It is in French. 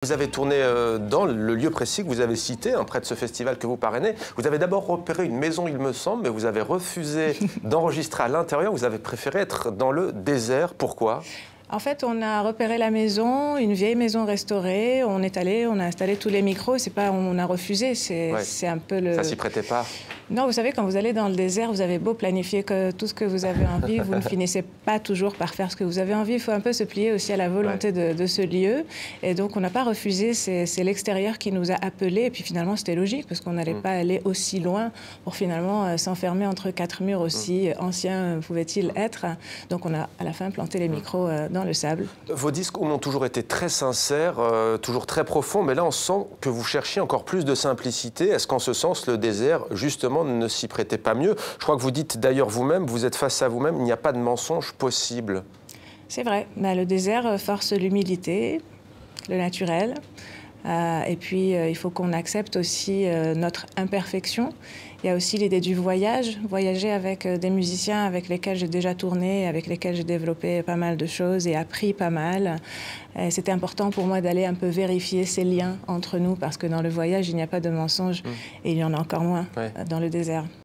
Vous avez tourné dans le lieu précis que vous avez cité, près de ce festival que vous parrainez. Vous avez d'abord repéré une maison, il me semble, mais vous avez refusé d'enregistrer à l'intérieur. Vous avez préféré être dans le désert. Pourquoi ? En fait, on a repéré la maison, une vieille maison restaurée. On est allé, on a installé tous les micros. C'est pas, on a refusé. C'est un peu le. Ça s'y prêtait pas. Non, vous savez, quand vous allez dans le désert, vous avez beau planifier tout ce que vous avez envie, vous ne finissez pas toujours par faire ce que vous avez envie. Il faut un peu se plier aussi à la volonté de ce lieu. Et donc, on n'a pas refusé. C'est l'extérieur qui nous a appelés. Et puis finalement, c'était logique parce qu'on n'allait pas aller aussi loin pour finalement s'enfermer entre quatre murs aussi anciens pouvaient-ils être. Donc, on a à la fin planté les micros dans le sable. Vos disques ont toujours été très sincères, toujours très profonds. Mais là, on sent que vous cherchiez encore plus de simplicité. Est-ce qu'en ce sens, le désert, justement, ne s'y prêtait pas mieux? Je crois que vous dites d'ailleurs vous-même, vous êtes face à vous-même, il n'y a pas de mensonge possible. C'est vrai, le désert force l'humilité, le naturel. Et puis, il faut qu'on accepte aussi notre imperfection. Il y a aussi l'idée du voyage, voyager avec des musiciens avec lesquels j'ai déjà tourné, avec lesquels j'ai développé pas mal de choses et appris pas mal. C'était important pour moi d'aller un peu vérifier ces liens entre nous parce que dans le voyage, il n'y a pas de mensonge et il y en a encore moins dans le désert.